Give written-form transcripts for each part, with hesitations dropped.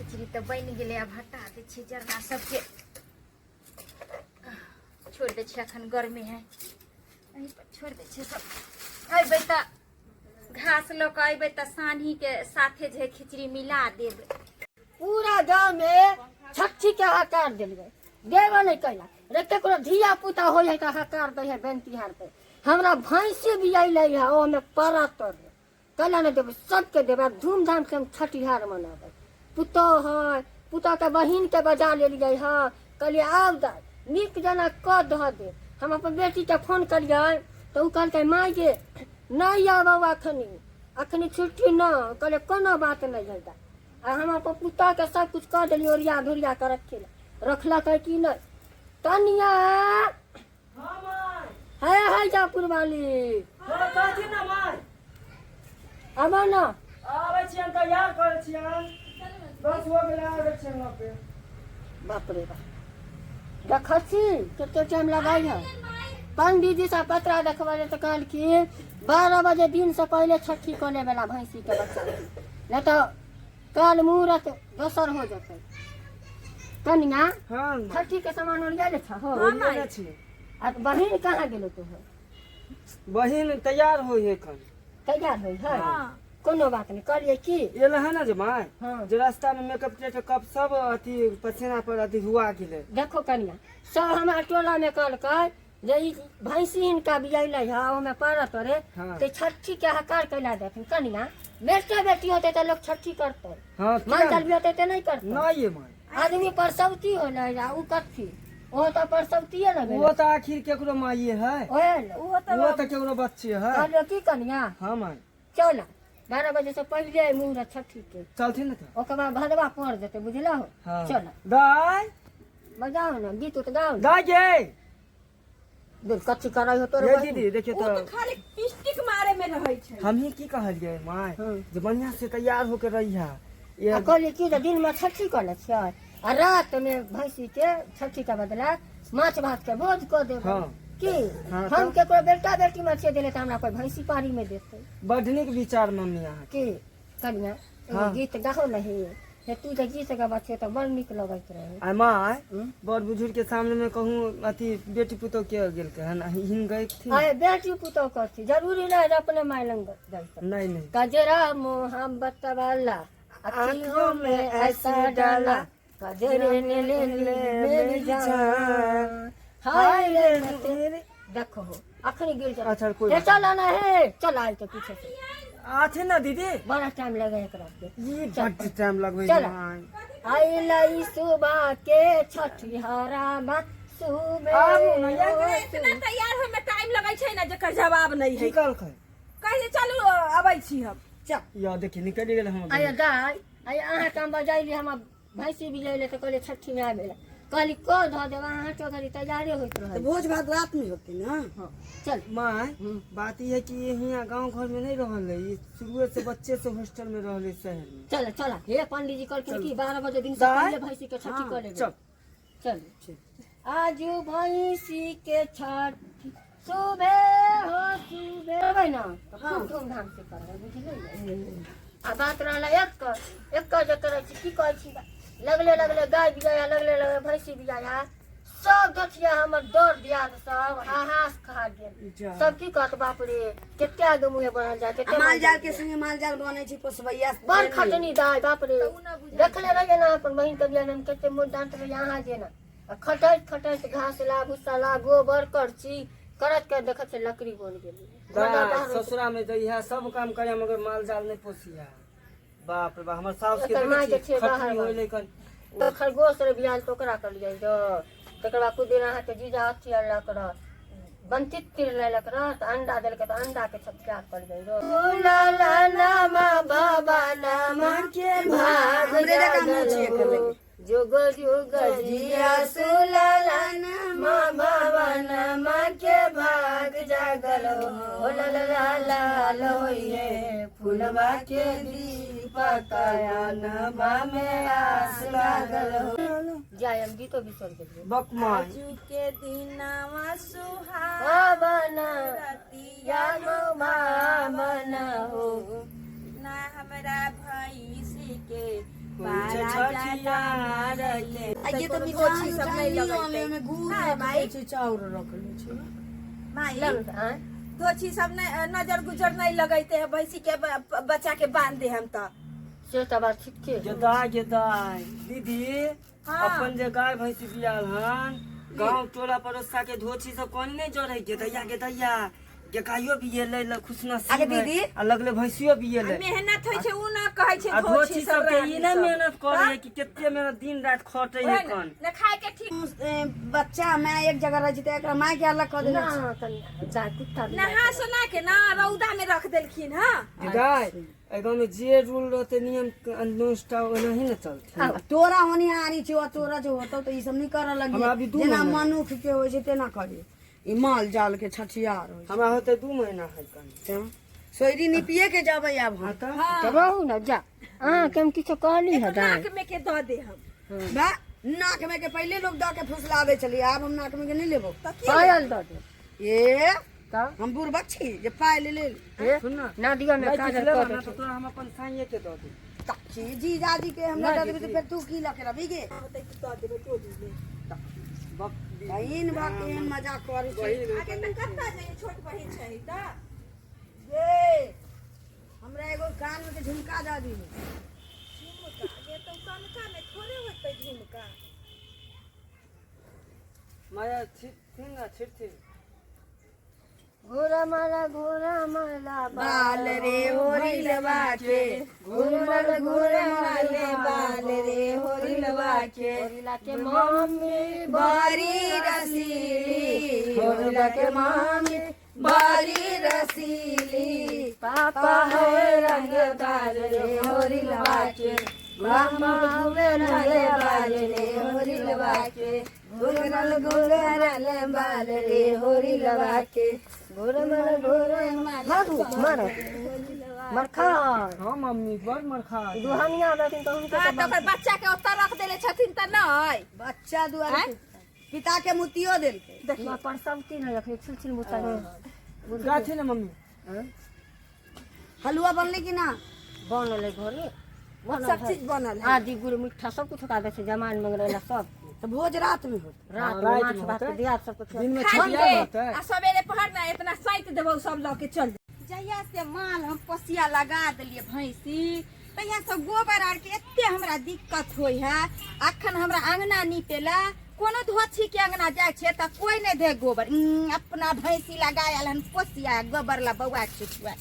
खिचड़ी तो बन गए। अब हटा दे छी जरना सबके छोड़ दे छी। अखन गर्मी है यहीं पर छोड़ दे छी सब। अबे त घास लोग अबे त सानी के साथे जे खिचड़ी मिला देबे। पूरा गांव में छठी के हकार दिलवे देवे नहीं कैला रे केकरो धिया पुता होय है त हकार दे है बेन तिहार पे। हमरा भैंसे भी आइले है ओ में पारा तर कैला नहीं देबे सबके देबे धूमधाम से हम छठिहार मनाबे। पुतो है पुता के बहिन के बजा ले लिए है कहलिए आब दा नीक जना क ध दे। हम अपन बेटी के फोन करिए तो उ कहलकै माई गे नहीं आबो अखनी छुट्टी न कहले कोनो बात नहीं है। आ हम अपन पुता के सब कुछ कर दिली ओरिया धुरिया कर रखला है कि नहीं तनिया है जा पुरवाली अब न बाप रे बाप देख कते टाइम लगाई है। पंडित जी से पत्रा देखवा तो कहल कि 12 बजे दिन से पहले छठी करे वाला भैंसी के बच्चा नहीं तो कल मुहूर्त दोसर हो जाते। कनिया छठी के सामान ओरिया ले छ आ बहिन कहाँ गेलो तो है? बहिन तैयार हो है कल तैयार हो है कोनो बात नहीं करिए की एल है ना जे माय हाँ। जो रास्ता में मेकअप के कप सब अथी पसीना पर अथी हुआ गेले। देखो कनिया सब हमारा टोला में कल जे भैंसी इनका भी अल है में पड़ा तोरे हाँ। तो छठी के हकार कैला देथिन कनिया बेटा बेटी होते तो लोग छठी करते हाँ माल भी होते तो नहीं करते नहीं ये माय आदमी परसौती हो ना उ कथी वो तो परसौती है ना वो तो आखिर केकरो माई है वो तो केकरो बच्चे है। कहलो की कनिया हाँ माय चल 12 बजे से पहले मुहूर्त छठी के चलती ना तो ओकर बाद भदवा पड़ देते बुझला हो। हाँ। चल दाई बजाओ ना गीत उत गाओ दाई गे देख कच्ची कराई हो तोरे ये बहिन। दीदी देखिए तो खाली पिस्टिक मारे में रहै छै। हम ही की कहलिए माय हाँ। जो बढ़िया से तैयार होकर रही है ये आ कहली की दिन में छठी कर ले छियै आ रात में भैंसी के छठी का बदला माछ भात के भोज कर देब हाँ। की हाँ, हम केकरो बेटा बेटी में छे देले त हमरा कोई भैंसी पारी में देते बड़ नीक विचार मम्मी यहाँ की कनिया हाँ। गीत गाहो नहीं हे तू तो गीत गाबा छे तो बड़ नीक लगत रहे। आ माय हम्म। बड़ बुजुर्ग के सामने में कहूँ अथी बेटी पुतो के गेल के हन हिन गई थी आए बेटी पुतो करती जरूरी नहीं है अपने माय लंग जाते नहीं नहीं गजरा मोहब्बत वाला आँखों में ऐसा डाला गजरे ने ले ली मेरी जान हाय रे तेरे देखो हो अखनी गिर जा। अच्छा कोई ये चला ना है चल आए तो पीछे से आथे ना दीदी बड़ा टाइम लगा एकरा के ये बड़ टाइम लगवे चल। माय आई लाई सुबह के छठिहारा मा सुबह आबू ना या इतना तैयार होय में टाइम लगै छै ना जेकर जवाब नहीं है। निकल कर कहे चलू अबै छी हम। चल या देखिए निकल गेल हम आया दाई आया अहाँ काम बजाइली हम भैंसी भी ले तो कहले छठी में आबेला कहली को ध देब अहाँ तो घरी तैयारे होइत रहे भोज भात रात में होते ना। हाँ चल माय बात ये है कि ये यहाँ गांव घर में नहीं रहल है ये शुरू से बच्चे से हॉस्टल में रहले शहर में। चल चल हे पंडित जी कहलखिन कि 12 बजे दिन से पहले भैंसी के छठी कर लेबे। चल चल आजू भैंसी के छठी सुबह हो सुबह है ना खूब धूमधाम से करबै बुझलिए। आ बात रहला एक जकर की कहै छी लगले गाय भी आया लगले भैंसी भी आया सब गठिया हमर दौड़ दिया सब हाहास खा गेल सब की कहत बाप रे केते आदमी मुहे बनल जाय केते माल जाल के संगे माल जाल बनै छै पोसबैया बड़ खटनी दाय बाप रे देखले रहिए ना अपन बहिन के बियाह में केते मोट डांट रहे यहाँ जे ना खटैत घास ला भूसा ला गोबर करची करत के देखत से लकड़ी बन गेली। ससुरा में जइहा सब काम करे मगर माल जाल नहीं पोसिया बाप रे बाप हमर सास के माय के छे बाहर खटनी होय लेकिन तो खरगोश रे बियाह टोकरा कर लिया जो तकर बाद कुछ दिन अहाँ के जीजा अथी अल्लाह कर बंतित तिर लेलक रह त अंडा देलक त अंडा के छपका कर गई रो ला ला नामा बाबा नामा के भाग जागल जुग जुग जिया सुला ला नामा बाबा नामा के भाग जागल हो ला ला ला ला लोए फूलवा के दीपक आनवा में आस लागल हो जाय हम गीतो बिसर गेलिए बकमाई आजू के दिनवा सुहावन रतिया मामन हो ना हमरा भैंसी के पारा छठिया रैले आ ये तो मिठाई सब नहीं लगे में गुड़ रखले छी चाउर रखले छी माई हाँ? दोची सब ने नजर गुजर नहीं लगैते है भैंसी के बच्चा के बांध दे हम तो से तो बात ठीक है गेदाय दीदी हाँ। अपन जे गाय भैंसी बियाल हन गांव टोला पड़ोसा के धोची सब कौन नहीं जोड़े गेदैया के गायो बियेले ल खुशनसीब आगे दीदी। आ लगले भैंसियो बियेले मेहनत होइ छै उ ना कहै छै आ धोची सब के रानी ई नहीं सब। मेहनत करे है कि केते मेहनत दिन रात खटे है कन न खाए के ठीक बच्चा मैं एक जगह रह जते एकरा माय के अलग कर देना ना तनी जा कुत्ता नहा सोना के ना रौदा में रख देलखिन हां गाय ए गांव में जे रूल रहते नियम अनुष्ठा नहीं न चलते तोरा होनी आनी छी तोरा जो होतो तो ई सब नहीं कर लगी हमरा अभी दू जेना महीना। मनुख के होय छै तेना करी ई माल जाल के छठियार होय हमरा होते 2 महीना है कन छै सोयरी निपिए के जाबे आब हम तो रहू ना जा हाँ केम किछो कहली है दाई नाक में के द दे हम बा नाक में के पहले लोग द के फुसलावे चली आब हम नाक में के नहीं लेबो तो की पायल दो दे ए का हम बुढ़बक छी जे पाय ले ले सुन ना ना दिया में नहीं काजल पिछले कर ना दे तो तोरा हम अपन साइए के दो दे तक्षी जी जाजी के हमरा ना दे देबे तो फिर तू की लके रबी गे होतै कि द देबे तो दे बहिन बा के मजाक करू छै आगे त कत्ता जे छोट बहिन छै त ये हमरा एगो कान में के झुमका द दी झुमका ये तो कनका में थोड़े होतै झुमका माया छिट घोरा माला बाल रे होरी लवा के घुरमल घुरमल बाल रे होरी लवा के होरिला के मम्मी बारी रसीली होरिला के मामी बारी रसीली पापा है रंगदार रे होरी लवा के मामा हुए रंगदार रे होरी लवा के घुरमल घुरमल बाल रे होरी लवा के घोरमल घोरमल मारू मारो मरखा हां मम्मी बड़ मरखा दुहानिया लेकिन तो उनके हां तो फिर बच्चा के ओतऽ रख देले छथिन त नहीं बच्चा दुआरे पिता के मुतियो देल के ना परसवती न रखे छिलछिल मुता रे गाछे ना मम्मी हलवा बनले कि ना बनल है घरे सब चीज बनल है आदि गुड़ मीठा सब कुछ का दे छै जमान मंगरेला सब तो भोज रात में हो रात में रात माछ में भात होतै। दिया सब कुछ दिन में खा छठिया ले होता है आ सवेरे पहर ना इतना साइत देबो सब ल के चल जहिया से माल हम पोसिया लगा देलिए भैंसी तहिया से गोबर आर के एते हमरा दिक्कत होई है अखन हमरा अंगना नीपेला कोनो धोछी के अंगना जाय छे त कोई नहीं दे गोबर अपना भैंसी लगायल हन पोसिया गोबर ला बौआ छुआ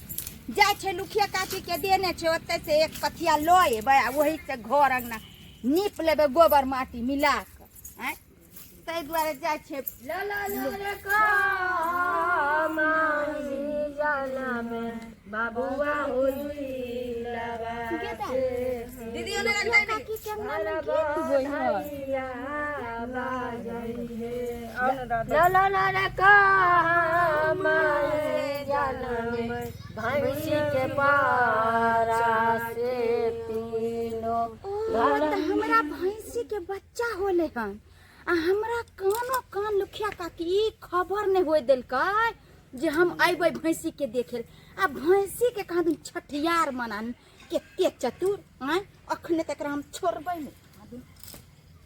जाय छे लुखिया काची के देने छे ओते से एक पथिया लो एबै आ वही से घर अंगना नीप लेबे गोबर माटी मिला के हैं तै दुआरे जाय छे ला ला ला रे कामाई जाला में बाबुआ होली लगा दीदी ओने रख दे काकी के अंगना में ला ला ला रे कामाई जाला में भैंसी के पारा से पीनो त हमरा भैंसी के बच्चा होले हन आ हमरा कानो कान लुखिया काकी ई खबर नहीं होय देलकै जे हम अइबै भैंसी के देखे आ भैंसी के कहा दिन छठियार मनान केते चतुर हैं अखने तक हम छोड़बै नहीं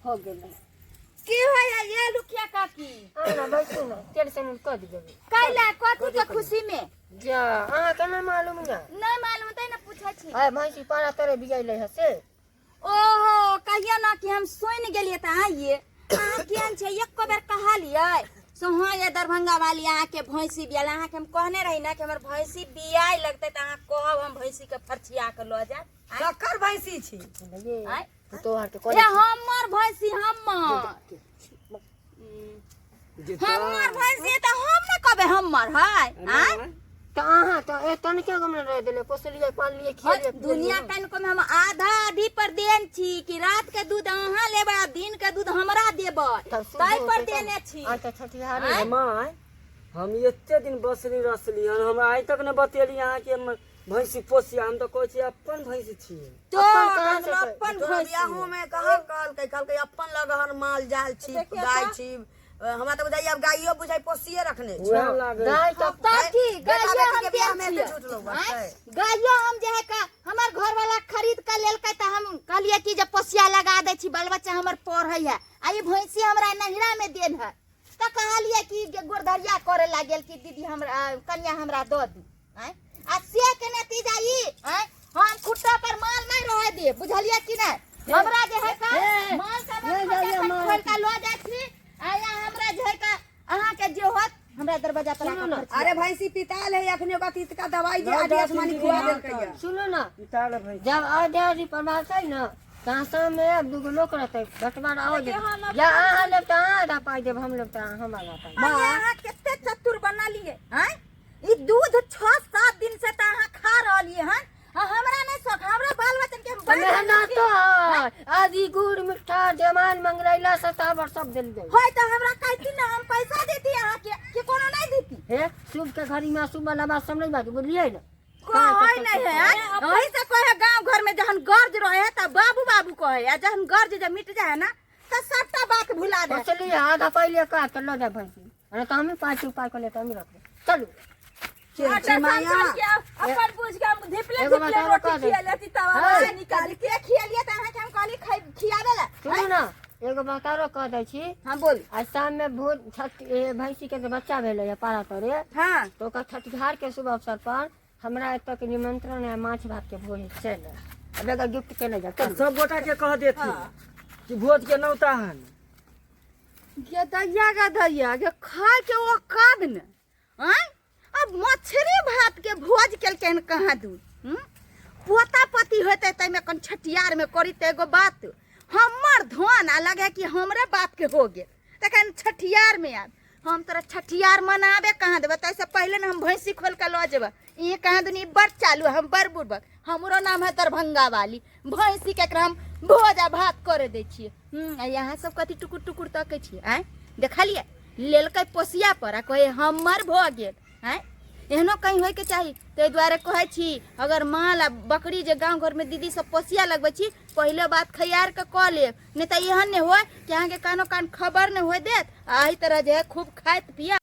हो गेलै की होय है ये लुखिया काकी आना बैठू ना तेल से कर देबै कैला कथी के खुशी में जा अहाँ के नहीं मालूम ना नहीं मालूम तै ना पूछै छी है भैंसी पारा तरे बिगैले है से ओहो कहिया ना कि हम सोइन गेलिए त आइए अहाँ केहन छै एको बेर कहलिए सो हाँ ये दरभंगा वाली अहाँ के भैंसी बियाल अहाँ के हम कहने रही ना कि हमर भैंसी बियाय लगते त अहाँ कहब हम भैंसी के फरछिया के ल जाए ककर भैंसी छी आय तोहर के ये हमर भैंसी हमर हमर भैंसी त हम न कहबे हमर है आय तो अहाँ तो ए तनके गमन रह देले पोसलिए पाल लिए खेलिए दुनिया कन को में हम आधा आधी पर देन छी कि रात के दूध अहाँ लेबै आ दिन के दूध हमरा देबै तै पर देने छी आ त छठिहार आय? माय हम एते दिन बसली रसली हन हम आइ तक न बतेली अहाँ के भैंसी पोसिया हम तो कहै छी अपन भैंसी छियै तो कहाँ से अपन बियाहो में कहाँ कहल के अपन लगहन माल जाल छी गाय छी हमरा तो बुझाई अब गाइयो बुझाई पोसिए रखने छी। उहे लागे गाय का तब ठीक बेटा गाइयो बेटी हम के बियाह में देल एते झूठ लोग छियै बाजतै। गाइयो हम जे है का हमर घर वाला खरीद के लेलकै त हम कहलिए कि जे पोसिया लगा दै छी बाल बच्चा हमर पढ़ै है आ ई भैंसी हमरा नहिरा में देन है त कहलिए कि गोरधरिया करे लागल कि दीदी हमरा कन्या हमरा द दी हैं आ से के नतीजा ई हैं हम खुट्टा पर माल नहीं रहे दे बुझलिए कि नहीं हमरा जे है का माल सामान खोल के लो जाइ छी आया हमरा जे है का अहाँ के जे होत हमरा दरवाजा पर आके खर्च अरे भैंसी पिताल है अखने ओकरा तीत का दवाई जे आदि आसमानी खुआ देलकै है। सुनो ना, पिताल भाई जब आधी परिवार छै न तासा में अब दूगो लोग रहते बटवार आओ जे या अहाँ लेब त अहाँ आधा पाई देब हम लेब त हम आधा पाई देब। अहाँ केते चतुर बना लिए हैं ई दूध 6-7 दिन से त अहाँ खा रहलिए हैं हमरा नहीं शौक हमरा बाल बच्चन के हम मेहनत तो है आदि गुड़ मिठा जमान मंगरैला सतावर सब दिल दे होय त हमरा कहती ना हम पैसा देती अहाँ के कोनो नहीं देती हे शुभ के घड़ी में शुभ वाला बात समझ बात बोलिए ना कोई नहीं है वही से कहे गांव घर में जहन गर्ज रहे त बाबू बाबू कहे आ जहन गर्ज जब मिट जाए ना त सबटा बात भुला दे चलिए आधा पहले का चलो जा भैंसी अरे तो हमें 5 रुपए को लेते हम रख चलो अपन पूछ के हम धिपले एगो धिपले बताओ रोटी का दे। खिया लेती तब हाँ। निकाल के खियालिए त अहाँ के हम कहली खियावे ला सुनो ना एगो बतारो कह दै छी हां बोल आज शाम में भोज छठ भैंसी के जे बच्चा भेले या पारा तोरे हां तो ओकर छठिहार के शुभ अवसर पर हमरा एतऽ के निमंत्रण है माछ भात के भोज चल अब एगो गिफ्ट के ले जा चल सब गोटा के कह देती कि भोज के नौता हन ये दैया के खाए के वो काद न हैं अब मछली भात के भोज केलके हन कहाँ दूर पोता पति होते तै में कन छठियार में करी त एगो बात हमर धन आ लगे कि हमरे बाप के हो गेल तखन छठियार में आब हम तोरा छठियार मनावे कहाँ देबे तैसे पहले न हम भैंसी खोल के लो जेबे ये कहाँ दुनी बड़ चालू हम बड़ बुड़बक हमरो नाम है दरभंगा वाली भैंसी के हम भोज आ भात करे दे छिए यहाँ सब कथी टुकुर टुकुर तकै छिए आय देखलिए लेलकै पोसिया पर आ कहे हमर भ गेल आय एहनो कहीं होय के चाहिए ते द्वारे कहे छी अगर माल आ बकरी जे गांव घर में दीदी सब पोसिया लगबै छी पहले बात खयार के क ले नहीं त एहन ने होय कि अहाँ के कानो कान खबर न होय देत आही तरह जे खूब खाइत पिया